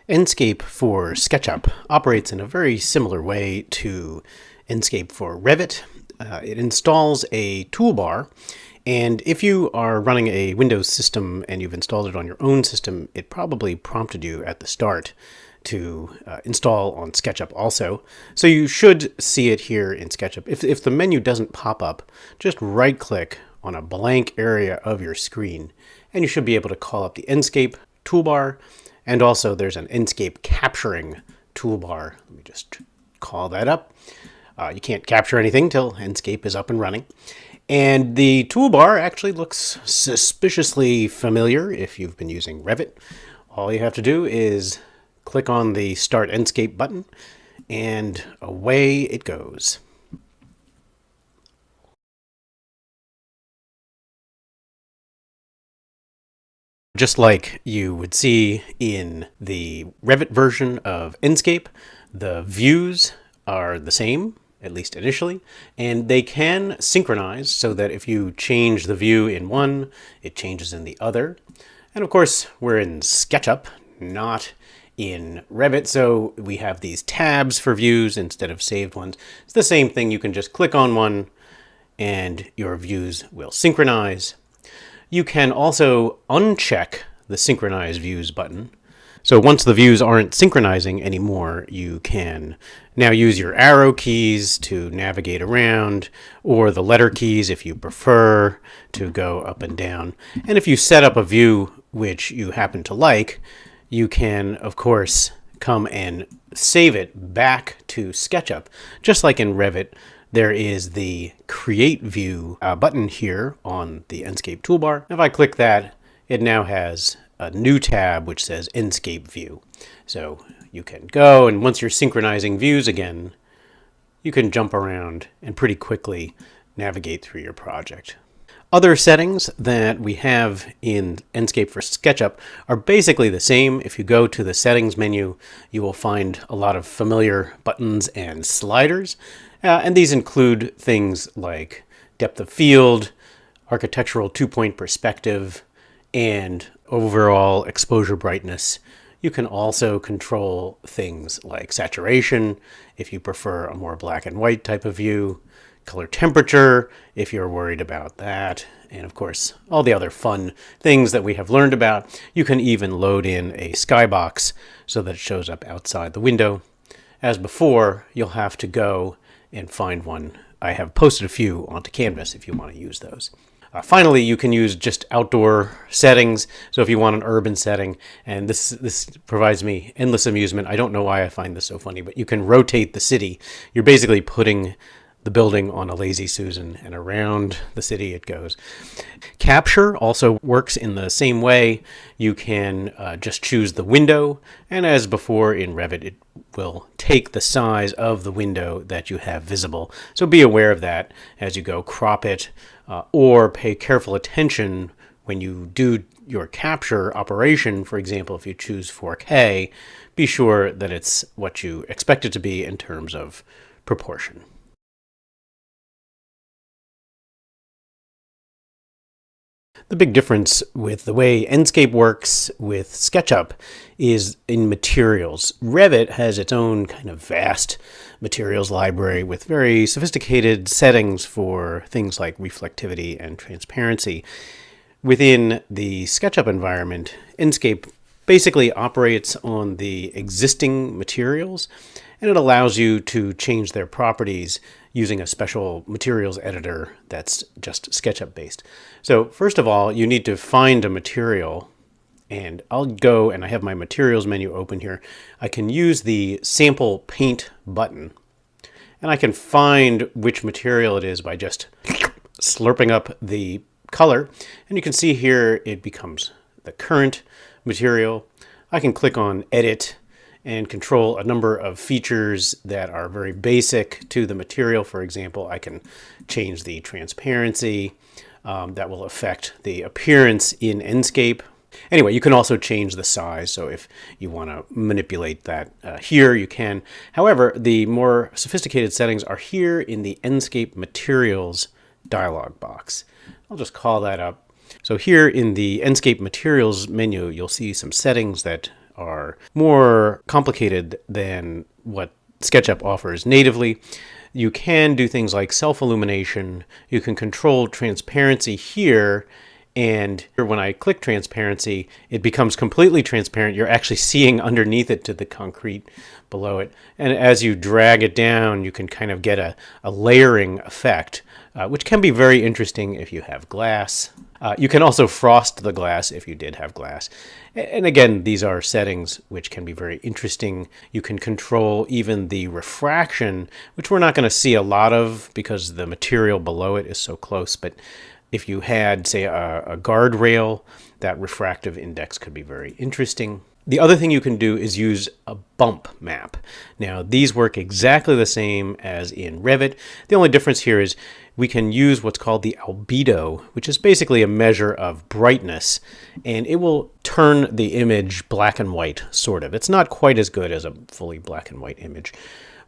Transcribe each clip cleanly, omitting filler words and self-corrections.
Enscape for SketchUp operates in a very similar way to Enscape for Revit. It installs a toolbar, and if you are running a Windows system and you've installed it on your own system, it probably prompted you at the start to install on SketchUp also. So you should see it here in SketchUp. If the menu doesn't pop up, just right-click on a blank area of your screen, and you should be able to call up the Enscape toolbar. And also there's an Enscape capturing toolbar. Let me just call that up. You can't capture anything till Enscape is up and running. And the toolbar actually looks suspiciously familiar if you've been using Revit. All you have to do is click on the Start Enscape button, and away it goes. Just like you would see in the Revit version of Enscape, the views are the same, at least initially, and they can synchronize so that if you change the view in one, it changes in the other. And of course, we're in SketchUp, not in Revit, so we have these tabs for views instead of saved ones. It's the same thing. You can just click on one and your views will synchronize. You can also uncheck the Synchronize Views button. So once the views aren't synchronizing anymore, you can now use your arrow keys to navigate around, or the letter keys if you prefer to go up and down. And if you set up a view which you happen to like, you can, of course, come and save it back to SketchUp. Just like in Revit, there is the Create View button here on the Enscape toolbar. If I click that, it now has a new tab which says Enscape View. So you can go, and once you're synchronizing views again, you can jump around and pretty quickly navigate through your project. Other settings that we have in Enscape for SketchUp are basically the same. If you go to the settings menu, you will find a lot of familiar buttons and sliders. And these include things like depth of field, architectural two-point perspective, and overall exposure brightness. You can also control things like saturation, if you prefer a more black and white type of view, color temperature, if you're worried about that, and of course, all the other fun things that we have learned about. You can even load in a skybox so that it shows up outside the window. As before, you'll have to go and find one. I have posted a few onto Canvas if you want to use those. Finally, you can use just outdoor settings. So if you want an urban setting, and this provides me endless amusement. I don't know why I find this so funny, but you can rotate the city. You're basically putting the building on a lazy Susan, and around the city it goes. Capture also works in the same way. You can just choose the window, and as before in Revit, it will take the size of the window that you have visible. So be aware of that as you go. Crop it, or pay careful attention when you do your capture operation. For example, if you choose 4K, be sure that it's what you expect it to be in terms of proportion. The big difference with the way Enscape works with SketchUp is in materials. Revit has its own kind of vast materials library with very sophisticated settings for things like reflectivity and transparency. Within the SketchUp environment, Enscape basically operates on the existing materials, and it allows you to change their properties using a special materials editor that's just SketchUp based. So first of all, you need to find a material, and I'll go, and I have my materials menu open here. I can use the sample paint button, and I can find which material it is by just slurping up the color. And you can see here it becomes the current material. I can click on Edit and control a number of features that are very basic to the material. For example, I can change the transparency. That will affect the appearance in Enscape. Anyway, you can also change the size. So if you want to manipulate that here, you can. However, the more sophisticated settings are here in the Enscape Materials dialog box. I'll just call that up. So here in the Enscape Materials menu, you'll see some settings that are more complicated than what SketchUp offers natively. You can do things like self-illumination. You can control transparency here. And when I click transparency, it becomes completely transparent. You're actually seeing underneath it to the concrete below it. And as you drag it down, you can kind of get a layering effect, which can be very interesting if you have glass. You can also frost the glass if you did have glass. And again, these are settings which can be very interesting. You can control even the refraction, which we're not going to see a lot of because the material below it is so close. But if you had, say, a guardrail, that refractive index could be very interesting. The other thing you can do is use a bump map. Now, these work exactly the same as in Revit. The only difference here is we can use what's called the albedo, which is basically a measure of brightness, and it will turn the image black and white, sort of. It's not quite as good as a fully black and white image.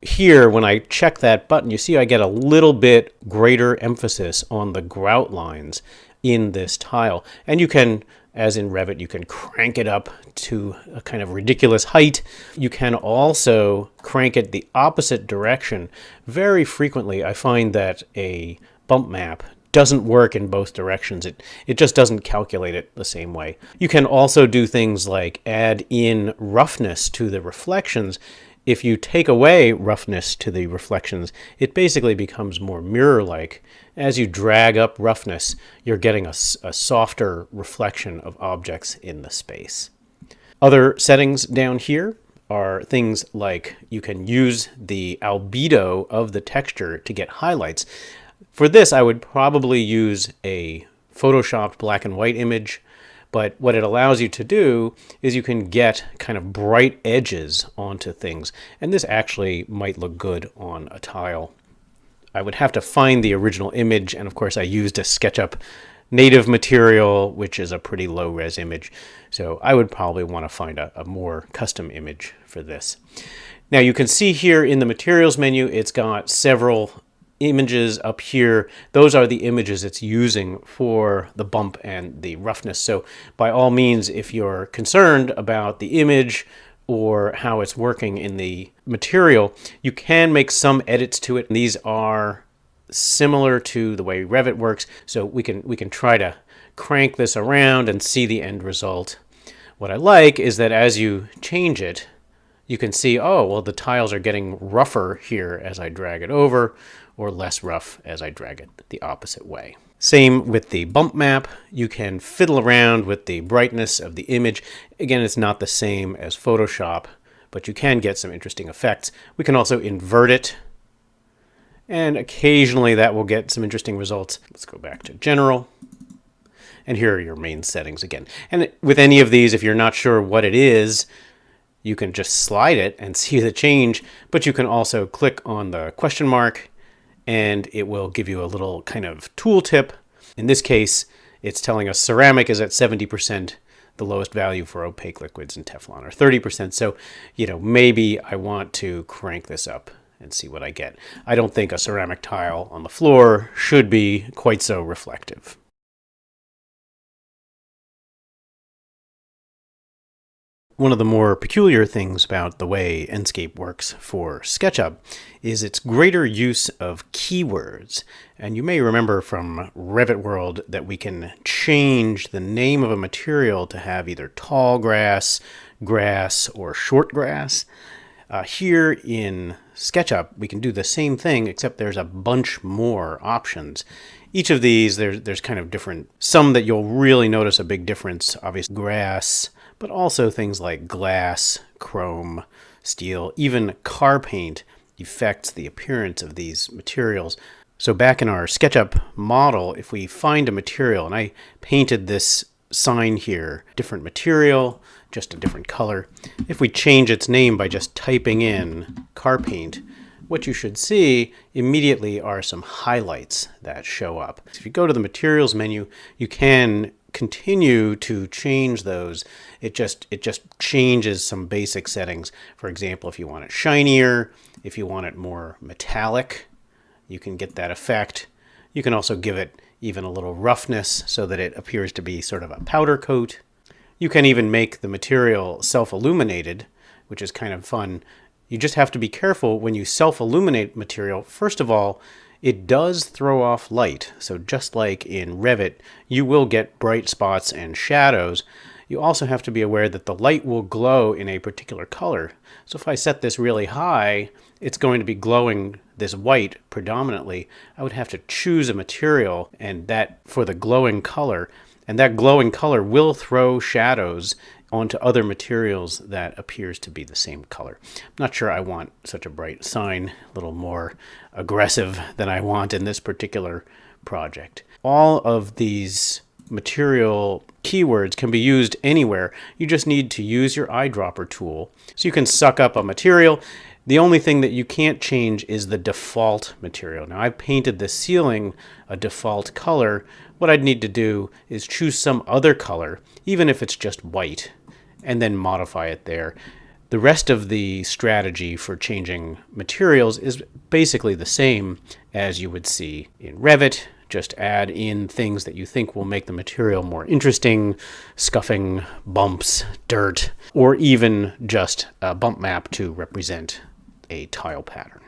Here, when I check that button, you see I get a little bit greater emphasis on the grout lines in this tile. And you can, as in Revit, you can crank it up to a kind of ridiculous height. You can also crank it the opposite direction. Very frequently, I find that a bump map doesn't work in both directions. It just doesn't calculate it the same way. You can also do things like add in roughness to the reflections. If you take away roughness to the reflections, it basically becomes more mirror-like. As you drag up roughness, you're getting a softer reflection of objects in the space. Other settings down here are things like you can use the albedo of the texture to get highlights. For this, I would probably use a photoshopped black and white image. But what it allows you to do is you can get kind of bright edges onto things. And this actually might look good on a tile. I would have to find the original image. And of course, I used a SketchUp native material, which is a pretty low res image. So I would probably want to find a more custom image for this. Now you can see here in the materials menu, it's got several images up here. Those are the images it's using for the bump and the roughness. So by all means, if you're concerned about the image or how it's working in the material, you can make some edits to it. And these are similar to the way Revit works. So we can try to crank this around and see the end result. What I like is that as you change it, you can see, oh, well, the tiles are getting rougher here as I drag it over, or less rough as I drag it the opposite way. Same with the bump map. You can fiddle around with the brightness of the image. Again, it's not the same as Photoshop, but you can get some interesting effects. We can also invert it, and occasionally that will get some interesting results. Let's go back to General. And here are your main settings again. And with any of these, if you're not sure what it is, you can just slide it and see the change, but you can also click on the question mark and it will give you a little kind of tooltip. In this case, it's telling us ceramic is at 70%, the lowest value for opaque liquids, and Teflon are 30%. So, maybe I want to crank this up and see what I get. I don't think a ceramic tile on the floor should be quite so reflective. One of the more peculiar things about the way Enscape works for SketchUp is its greater use of keywords. And you may remember from Revit World that we can change the name of a material to have either tall grass, grass, or short grass. Here in SketchUp, we can do the same thing, except there's a bunch more options. Each of these, there's kind of different, some that you'll really notice a big difference, obviously grass, but also things like glass, chrome, steel, even car paint affects the appearance of these materials. So back in our SketchUp model, if we find a material, and I painted this sign here, different material, just a different color. If we change its name by just typing in car paint, what you should see immediately are some highlights that show up. If you go to the materials menu, you can continue to change those. It just changes some basic settings. For example, if you want it shinier, if you want it more metallic, you can get that effect. You can also give it even a little roughness so that it appears to be sort of a powder coat. You can even make the material self-illuminated, which is kind of fun. You just have to be careful when you self-illuminate material. First of all, it does throw off light. So just like in Revit, you will get bright spots and shadows. You also have to be aware that the light will glow in a particular color. So if I set this really high, it's going to be glowing this white predominantly. I would have to choose a material and that for the glowing color, and that glowing color will throw shadows onto other materials that appears to be the same color. I'm not sure I want such a bright sign, a little more aggressive than I want in this particular project. All of these material keywords can be used anywhere. You just need to use your eyedropper tool. So you can suck up a material. The only thing that you can't change is the default material. Now I've painted the ceiling a default color. What I'd need to do is choose some other color, even if it's just white, and then modify it there. The rest of the strategy for changing materials is basically the same as you would see in Revit. Just add in things that you think will make the material more interesting, scuffing, bumps, dirt, or even just a bump map to represent a tile pattern.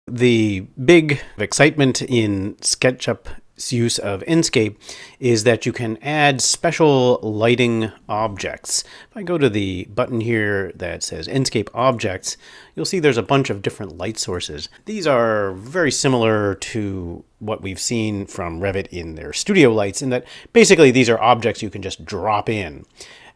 The big excitement in SketchUp's use of Enscape is that you can add special lighting objects. If I go to the button here that says Enscape Objects, you'll see there's a bunch of different light sources. These are very similar to what we've seen from Revit in their studio lights, in that basically these are objects you can just drop in.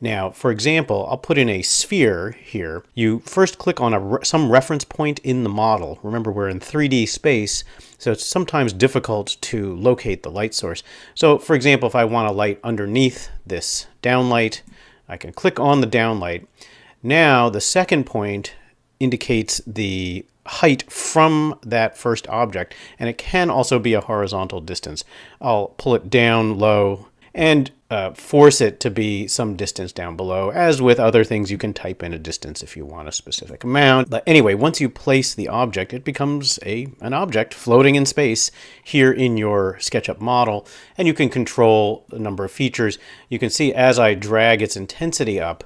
Now, for example, I'll put in a sphere here. You first click on some reference point in the model. Remember, we're in 3D space, so it's sometimes difficult to locate the light source. So, for example, if I want a light underneath this downlight, I can click on the downlight. Now, the second point indicates the height from that first object, and it can also be a horizontal distance. I'll pull it down low and force it to be some distance down below. As with other things, you can type in a distance if you want a specific amount. But anyway, once you place the object, it becomes an object floating in space here in your SketchUp model, and you can control a number of features. You can see as I drag its intensity up,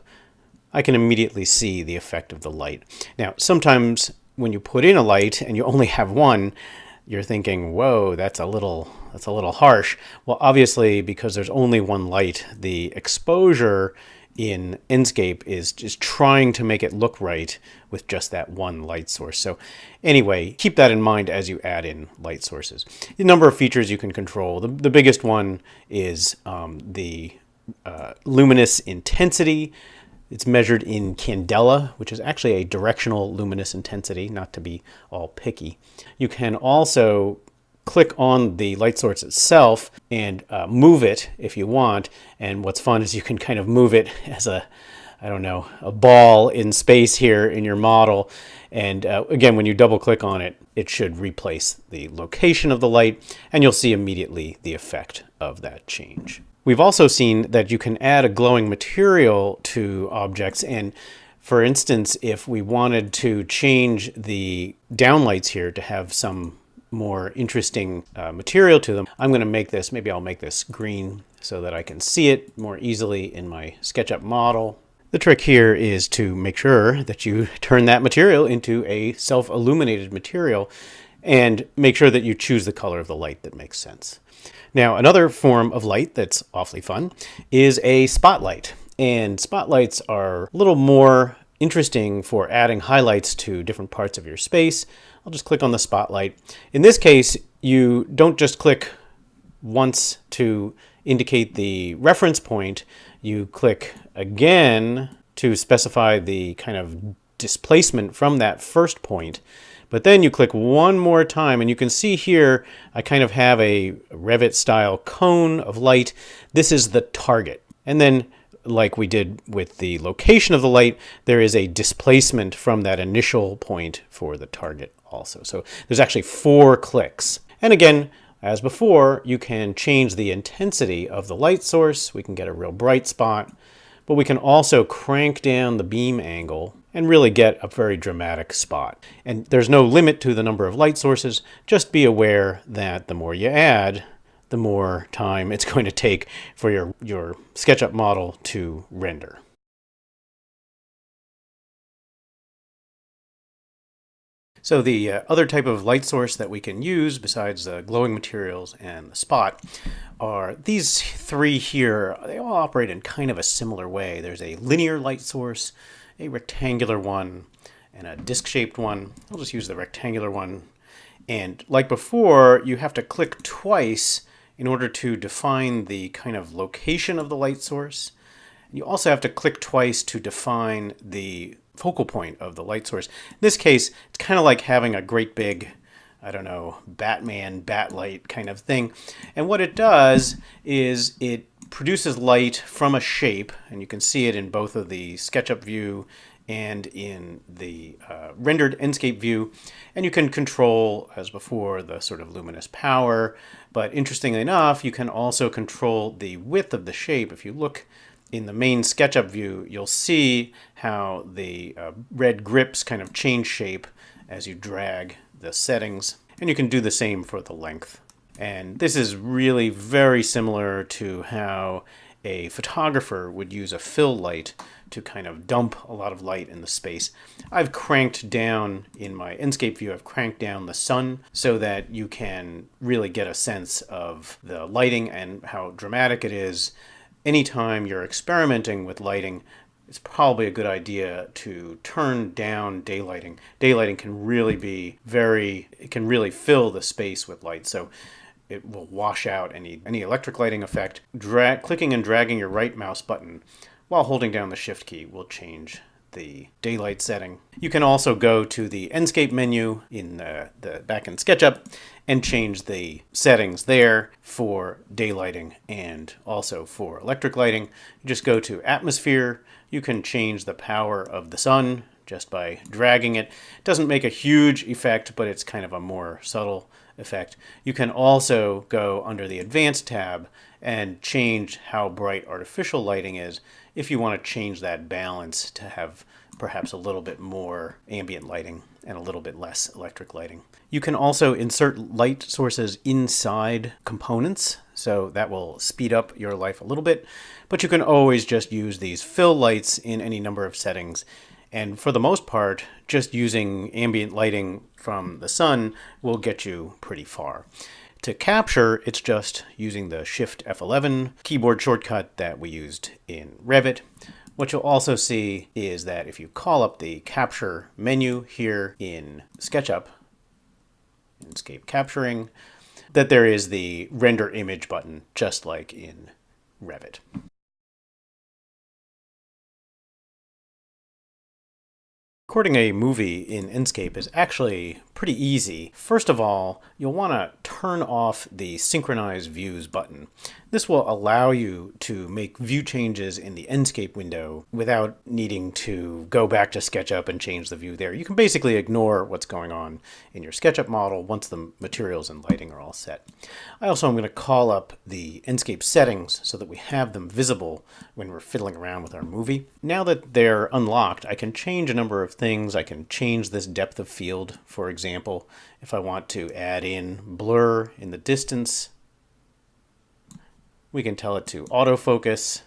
I can immediately see the effect of the light. Now, sometimes when you put in a light and you only have one, you're thinking, whoa, that's a little harsh. Well, obviously, because there's only one light, the exposure in Enscape is just trying to make it look right with just that one light source. So anyway, keep that in mind as you add in light sources. The number of features you can control. The biggest one is the luminous intensity. It's measured in candela, which is actually a directional luminous intensity, not to be all picky. You can also click on the light source itself and move it if you want. And what's fun is you can kind of move it as a ball in space here in your model. And again, when you double click on it, it should replace the location of the light, and you'll see immediately the effect of that change. We've also seen that you can add a glowing material to objects, and for instance, if we wanted to change the downlights here to have some more interesting material to them, I'm going to make this, maybe I'll make this green so that I can see it more easily in my SketchUp model. The trick here is to make sure that you turn that material into a self-illuminated material and make sure that you choose the color of the light that makes sense. Now, another form of light that's awfully fun is a spotlight. And spotlights are a little more interesting for adding highlights to different parts of your space. I'll just click on the spotlight. In this case, you don't just click once to indicate the reference point. You click again to specify the kind of displacement from that first point. But then you click one more time, and you can see here I kind of have a Revit style cone of light. This is the target. And then, like we did with the location of the light, there is a displacement from that initial point for the target also. So there's actually 4 clicks. And again, as before, you can change the intensity of the light source. We can get a real bright spot, but we can also crank down the beam angle and really get a very dramatic spot. And there's no limit to the number of light sources. Just be aware that the more you add, the more time it's going to take for your SketchUp model to render. So the other type of light source that we can use besides the glowing materials and the spot are these three here. They all operate in kind of a similar way. There's a linear light source, a rectangular one, and a disc-shaped one. I'll just use the rectangular one. And like before, you have to click twice in order to define the kind of location of the light source. You also have to click twice to define the focal point of the light source. In this case, it's kind of like having a great big, I don't know, Batman batlight kind of thing. And what it does is it produces light from a shape, and you can see it in both of the SketchUp view and in the rendered Enscape view. And you can control, as before, the sort of luminous power. But interestingly enough, you can also control the width of the shape. If you look in the main SketchUp view, you'll see how the red grips kind of change shape as you drag the settings. And you can do the same for the length. And this is really very similar to how a photographer would use a fill light to kind of dump a lot of light in the space. I've cranked down, in my Enscape view, I've cranked down the sun so that you can really get a sense of the lighting and how dramatic it is. Anytime you're experimenting with lighting, it's probably a good idea to turn down daylighting. Daylighting can really be it can really fill the space with light. So it will wash out any electric lighting effect. Clicking and dragging your right mouse button while holding down the shift key will change the daylight setting. You can also go to the Enscape menu in the back in SketchUp and change the settings there for daylighting and also for electric lighting. You just go to atmosphere. You can change the power of the sun just by dragging it. It doesn't make a huge effect, but it's kind of a more subtle effect. You can also go under the Advanced tab and change how bright artificial lighting is if you want to change that balance to have perhaps a little bit more ambient lighting and a little bit less electric lighting. You can also insert light sources inside components, so that will speed up your life a little bit, but you can always just use these fill lights in any number of settings. And for the most part, just using ambient lighting from the sun will get you pretty far. To capture, it's just using the Shift F11 keyboard shortcut that we used in Revit. What you'll also see is that if you call up the capture menu here in SketchUp, Enscape capturing, that there is the render image button just like in Revit. Recording a movie in Enscape is actually pretty easy. First of all, you'll want to turn off the Synchronize Views button. This will allow you to make view changes in the Enscape window without needing to go back to SketchUp and change the view there. You can basically ignore what's going on in your SketchUp model once the materials and lighting are all set. I also am going to call up the Enscape settings so that we have them visible when we're fiddling around with our movie. Now that they're unlocked, I can change a number of things. I can change this depth of field, for example, if I want to add in blur in the distance. We can tell it to autofocus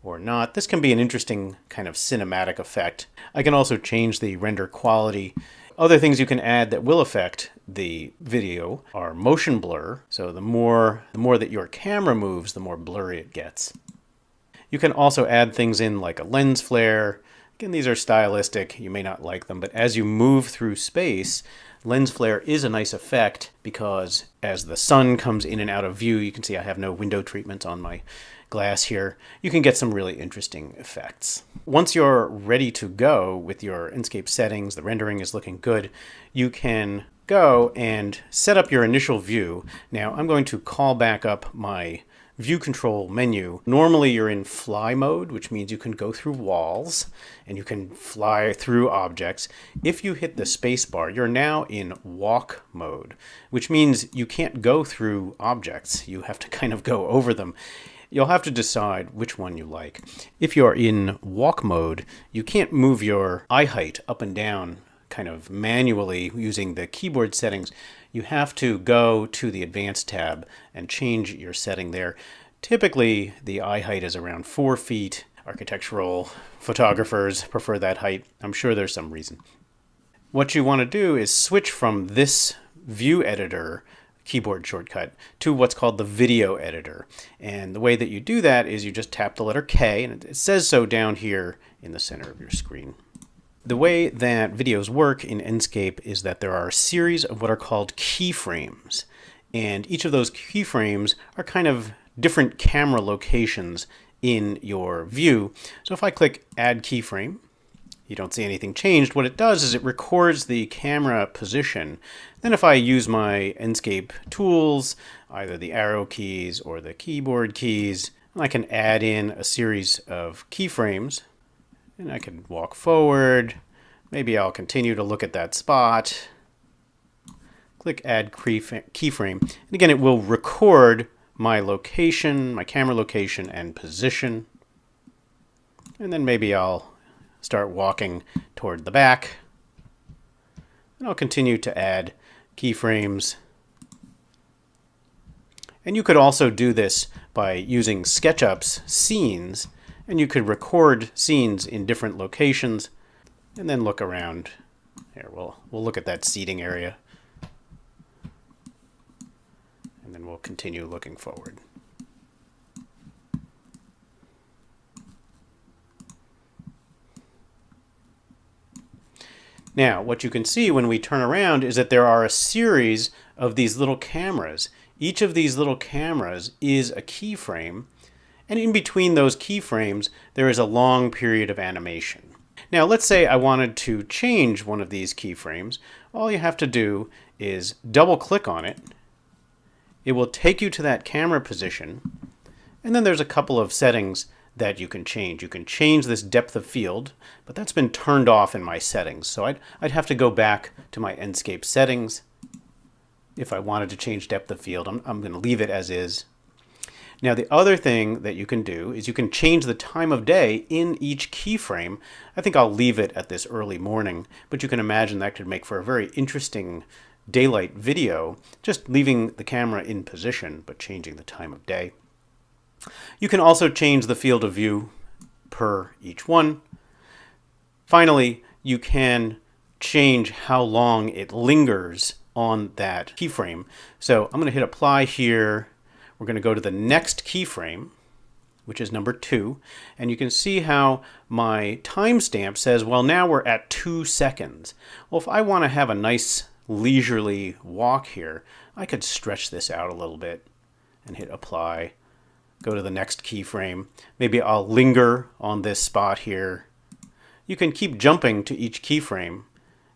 or not. This can be an interesting kind of cinematic effect. I can also change the render quality. Other things you can add that will affect the video are motion blur. So the more that your camera moves, the more blurry it gets. You can also add things in like a lens flare. Again, these are stylistic. You may not like them, but as you move through space, lens flare is a nice effect because as the sun comes in and out of view, you can see I have no window treatments on my glass here. You can get some really interesting effects. Once you're ready to go with your Enscape settings, the rendering is looking good, you can go and set up your initial view. Now I'm going to call back up my view control menu. Normally you're in fly mode, which means you can go through walls and you can fly through objects. If you hit the space bar, you're now in walk mode, which means you can't go through objects. You have to kind of go over them. You'll have to decide which one you like. If you're in walk mode, you can't move your eye height up and down kind of manually using the keyboard settings, you have to go to the Advanced tab and change your setting there. Typically, the eye height is around 4 feet. Architectural photographers prefer that height. I'm sure there's some reason. What you want to do is switch from this view editor keyboard shortcut to what's called the video editor. And the way that you do that is you just tap the letter K, and it says so down here in the center of your screen. The way that videos work in Enscape is that there are a series of what are called keyframes. And each of those keyframes are kind of different camera locations in your view. So if I click Add Keyframe, you don't see anything changed. What it does is it records the camera position. Then if I use my Enscape tools, either the arrow keys or the keyboard keys, I can add in a series of keyframes. And I can walk forward. Maybe I'll continue to look at that spot. Click Add Keyframe. And again, it will record my location, my camera location and position. And then maybe I'll start walking toward the back. And I'll continue to add keyframes. And you could also do this by using SketchUp's scenes. And you could record scenes in different locations and then look around. Here, we'll look at that seating area. And then we'll continue looking forward. Now, what you can see when we turn around is that there are a series of these little cameras. Each of these little cameras is a keyframe. And in between those keyframes, there is a long period of animation. Now, let's say I wanted to change one of these keyframes. All you have to do is double-click on it. It will take you to that camera position. And then there's a couple of settings that you can change. You can change this depth of field, but that's been turned off in my settings. So I'd have to go back to my Enscape settings. If I wanted to change depth of field, I'm going to leave it as is. Now, the other thing that you can do is you can change the time of day in each keyframe. I think I'll leave it at this early morning, but you can imagine that could make for a very interesting daylight video, just leaving the camera in position, but changing the time of day. You can also change the field of view per each one. Finally, you can change how long it lingers on that keyframe. So I'm going to hit apply here. We're going to go to the next keyframe, which is number 2, and you can see how my timestamp says, well, now we're at 2 seconds. Well, if I want to have a nice leisurely walk here, I could stretch this out a little bit and hit apply. Go to the next keyframe. Maybe I'll linger on this spot here. You can keep jumping to each keyframe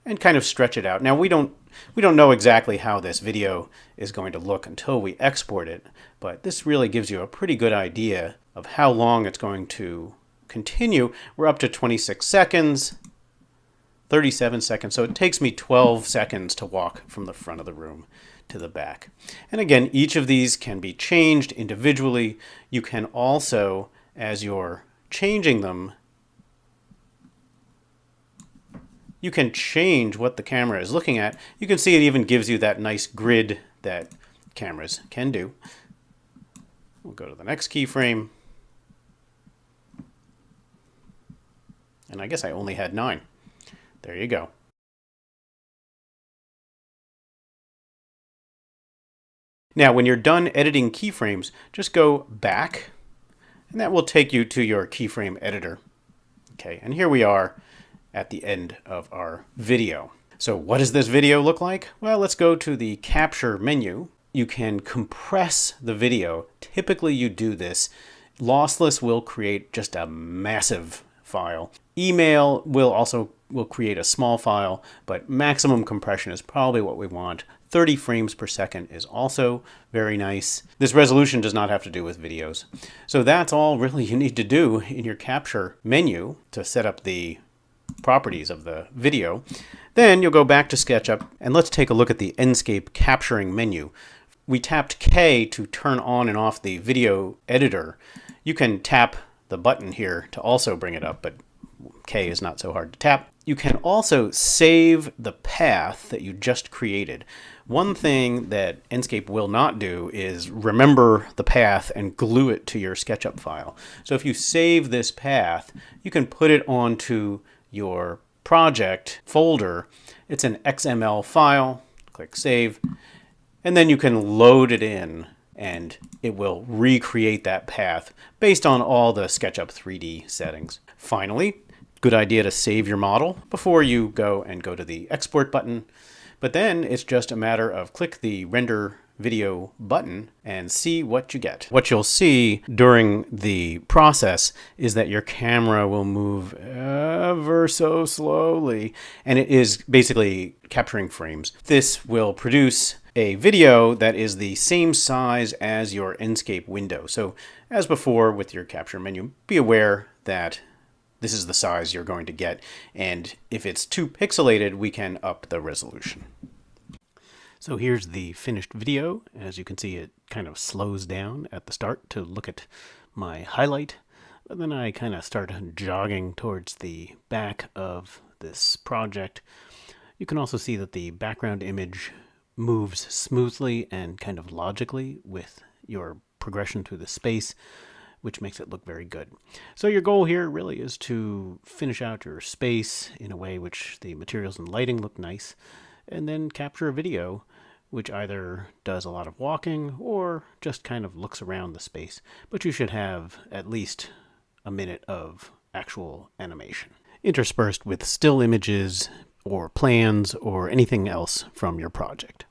and kind of stretch it out. Now, we don't know exactly how this video is going to look until we export it, but this really gives you a pretty good idea of how long it's going to continue. We're up to 26 seconds, 37 seconds, so it takes me 12 seconds to walk from the front of the room to the back. And again, each of these can be changed individually. You can also, as you're changing them, you can change what the camera is looking at. You can see it even gives you that nice grid that cameras can do. We'll go to the next keyframe. And I guess I only had 9. There you go. Now, when you're done editing keyframes, just go back, and that will take you to your keyframe editor. Okay, and here we are at the end of our video. So what does this video look like? Well, let's go to the capture menu. You can compress the video. Typically you do this. Lossless will create just a massive file. Email will create a small file, but maximum compression is probably what we want. 30 frames per second is also very nice. This resolution does not have to do with videos. So that's all really you need to do in your capture menu to set up the properties of the video. Then you'll go back to SketchUp, and let's take a look at the Enscape capturing menu. We tapped K to turn on and off the video editor. You can tap the button here to also bring it up, but K is not so hard to tap. You can also save the path that you just created. One thing that Enscape will not do is remember the path and glue it to your SketchUp file. So if you save this path, you can put it onto your project folder. It's an XML file. Click Save, and then you can load it in, and it will recreate that path based on all the SketchUp 3D settings. Finally, good idea to save your model before you go to the Export button. But then it's just a matter of click the Render Video button and see what you get. What you'll see during the process is that your camera will move ever so slowly, and it is basically capturing frames. This will produce a video that is the same size as your Enscape window. So as before with your capture menu, be aware that this is the size you're going to get, and if it's too pixelated, we can up the resolution. So here's the finished video. As you can see, it kind of slows down at the start to look at my highlight, but then I kind of start jogging towards the back of this project. You can also see that the background image moves smoothly and kind of logically with your progression through the space, which makes it look very good. So your goal here really is to finish out your space in a way which the materials and lighting look nice, and then capture a video which either does a lot of walking or just kind of looks around the space. But you should have at least a minute of actual animation, interspersed with still images or plans or anything else from your project.